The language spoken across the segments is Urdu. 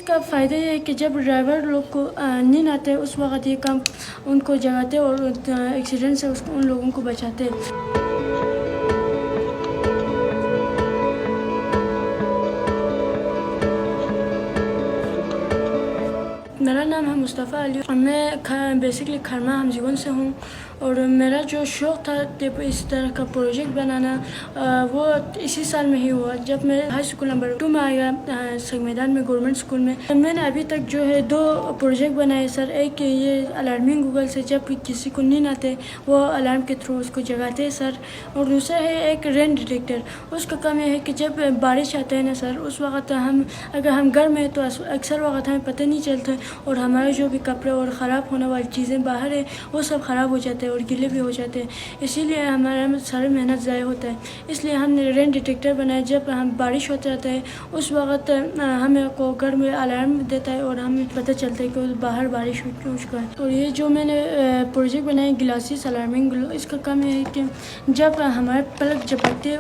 کا فائدہ یہ ہے کہ جب ڈرائیور لوگ کو نیند آتے ہے اس وقت یہ کام ان کو جگاتے اور ایکسیڈنٹ سے ان لوگوں کو بچاتے. میرا نام ہے مصطفیٰ علی. میں بیسکلی کھرمہ ہمزیون سے ہوں اور میرا جو شوق تھا اس طرح کا پروجیکٹ بنانا وہ اسی سال میں ہی ہوا جب میں ہائی اسکول نمبر 2 میں آیا سنگ میدان میں گورنمنٹ اسکول میں. میں نے ابھی تک جو ہے 2 پروجیکٹ بنائے سر. ایک یہ الارمنگ گوگل سے جب کسی کو نیند آتے وہ الارم کے تھرو اس کو جگاتے سر. اور دوسرا ہے ایک رین ڈیٹیکٹر. اس کا کام یہ ہے کہ جب بارش آتا ہے نا سر اس وقت اگر ہم گھر میں تو اکثر وقت ہمیں پتہ نہیں چلتا اور ہمارے جو بھی کپڑے اور خراب ہونے والی چیزیں باہر ہیں وہ سب خراب ہو جاتے ہیں اور گیلے بھی ہو جاتے ہیں. اسی لیے ہمارا سارے محنت ضائع ہوتا ہے. اس لیے ہم نے رین ڈیٹیکٹر بنایا. جب ہم بارش ہوتا رہتا ہے اس وقت ہمیں کو گھر میں الارم دیتا ہے اور ہمیں پتہ چلتا ہے کہ باہر بارش ہو چکا ہے. اور یہ جو میں نے پروجیکٹ بنایا گلاسز الارمنگ اس کا کام یہ ہے کہ جب ہمارے پلک جھپکتے ہیں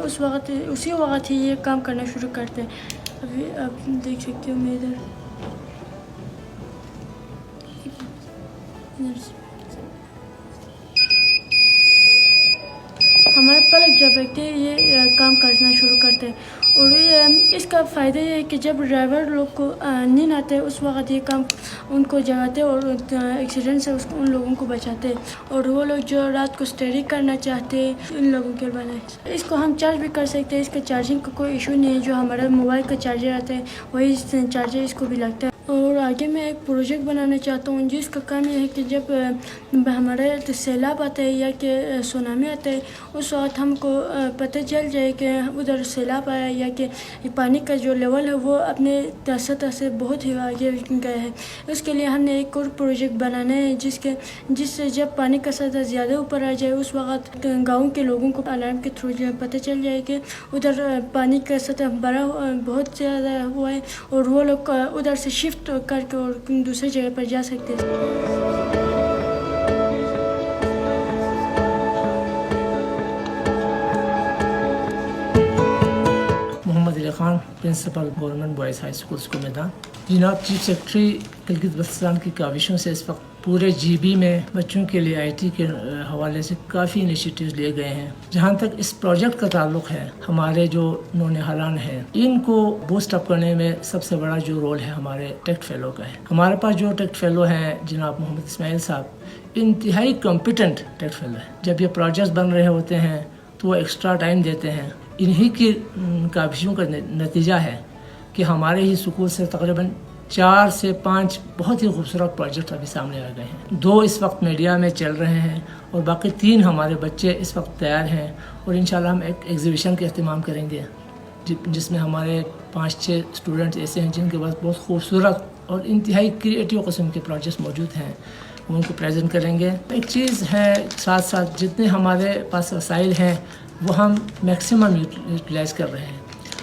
اسی وقت ہی یہ کام کرنا شروع کرتے ہیں. ابھی آپ دیکھ سکتے ہو میں ادھر ہمارے پلک جھپکتے یہ کام کرنا شروع کرتے ہیں. اور اس کا فائدہ یہ ہے کہ جب ڈرائیور لوگ کو نیند آتے ہے اس وقت یہ کام ان کو جگاتے اور ایکسیڈنٹ سے ان لوگوں کو بچاتے. اور وہ لوگ جو رات کو اسٹڈی کرنا چاہتے ان لوگوں کے بارے اس کو ہم چارج بھی کر سکتے ہیں. اس کا چارجنگ کا کوئی ایشو نہیں ہے. جو ہمارا موبائل کا چارجر آتا ہے وہی چارجر اس کو بھی لگتا ہے. اور آگے میں ایک پروجیکٹ بنانا چاہتا ہوں جس کا کام یہ ہے کہ جب ہمارے سیلاب آتا ہے یا کہ سونامی آتا ہے اس وقت ہم کو پتہ چل جائے کہ ادھر سیلاب آیا یا کہ پانی کا جو لیول ہے وہ اپنے سطح سے بہت ہی آگے گیا ہے. اس کے لیے ہم نے ایک اور پروجیکٹ بنانا ہے جس سے جب پانی کا سطح زیادہ اوپر آ جائے اس وقت گاؤں کے لوگوں کو الارم کے تھرو جو ہے پتہ چل جائے کہ ادھر پانی کا سطح بہت زیادہ ہوا ہے اور وہ لوگ ادھر سے شفٹ کر کے اور دوسری جگہ پر جا سکتے ہیں. Muhammad Ali Khan principal government boys high school Sang Maidan. جناب چیف سیکرٹری گلگت بلتستان کی کاوشوں سے اس وقت پورے جی بی میں بچوں کے لیے آئی ٹی کے حوالے سے کافی انیشیٹیوز لیے گئے ہیں. جہاں تک اس پروجیکٹ کا تعلق ہے ہمارے جو نونہالان ہیں ان کو بوسٹ اپ کرنے میں سب سے بڑا جو رول ہے ہمارے ٹیکٹ فیلو کا ہے. ہمارے پاس جو ٹیکٹ فیلو ہیں جناب محمد اسماعیل صاحب انتہائی کمپیٹنٹ ٹیکٹ فیلو ہے. جب یہ پروجیکٹس بن رہے ہوتے ہیں تو وہ ایکسٹرا ٹائم دیتے ہیں. انہی کی کاوشوں کا نتیجہ ہے کہ ہمارے ہی سکول سے تقریباً 4 سے 5 بہت ہی خوبصورت پروجیکٹ ابھی سامنے آ گئے ہیں. 2 اس وقت میڈیا میں چل رہے ہیں اور باقی 3 ہمارے بچے اس وقت تیار ہیں. اور انشاءاللہ ہم ایک ایگزیبیشن کا اہتمام کریں گے جس میں ہمارے 5-6 اسٹوڈنٹس ایسے ہیں جن کے پاس بہت خوبصورت اور انتہائی کریٹیو قسم کے پروجیکٹس موجود ہیں. ان کو پریزنٹ کریں گے. ایک چیز ہے ساتھ ساتھ جتنے ہمارے پاس وسائل ہیں وہ ہم میکسیمم یوٹیلائز کر رہے ہیں.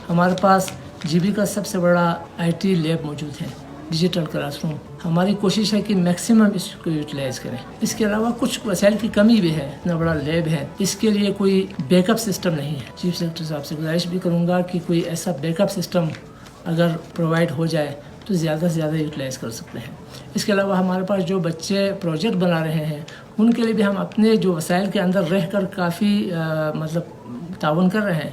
ہمارے پاس جی بی کا سب سے بڑا آئی ٹی لیب موجود ہے, ڈیجیٹل کلاس روم. ہماری کوشش ہے کہ میکسیمم اس کو یوٹیلائز کریں. اس کے علاوہ کچھ وسائل کی کمی بھی ہے. اتنا بڑا لیب ہے, اس کے لیے کوئی بیک اپ سسٹم نہیں ہے. چیف سیکرٹری صاحب سے گزارش بھی کروں گا کہ کوئی ایسا بیک اپ سسٹم اگر پرووائڈ ہو جائے تو زیادہ سے زیادہ یوٹیلائز کر سکتے ہیں. اس کے علاوہ ہمارے پاس جو بچے پروجیکٹ بنا رہے ہیں ان کے لیے بھی ہم اپنے جو وسائل کے اندر رہ کر کافی تعاون کر رہے ہیں.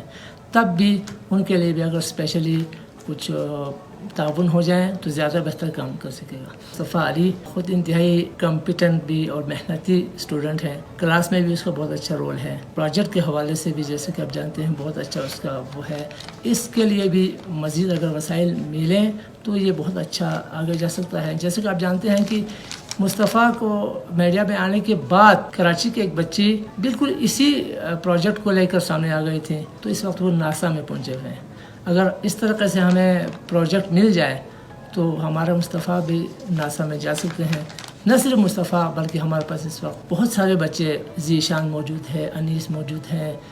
تب بھی ان کے لیے بھی اگر اسپیشلی کچھ تعاون ہو جائیں تو زیادہ بہتر کام کر سکے گا. مصطفیٰ علی خود انتہائی کمپیٹنٹ بھی اور محنتی اسٹوڈنٹ ہیں. کلاس میں بھی اس کا بہت اچھا رول ہے. پروجیکٹ کے حوالے سے بھی جیسے کہ آپ جانتے ہیں بہت اچھا اس کا وہ ہے. اس کے لیے بھی مزید اگر وسائل ملیں تو یہ بہت اچھا آگے جا سکتا ہے. جیسے کہ آپ جانتے ہیں کہ مصطفیٰ کو میڈیا میں آنے کے بعد کراچی کے ایک بچی بالکل اسی پروجیکٹ کو لے کر سامنے آ گئی تھی, تو اس وقت وہ ناسا میں پہنچے ہوئے ہیں. اگر اس طریقے سے ہمیں پروجیکٹ مل جائے تو ہمارا مصطفیٰ بھی ناسا میں جا سکتے ہیں. نہ صرف مصطفیٰ بلکہ ہمارے پاس اس وقت بہت سارے بچے ذیشان موجود ہے, انیس موجود ہیں,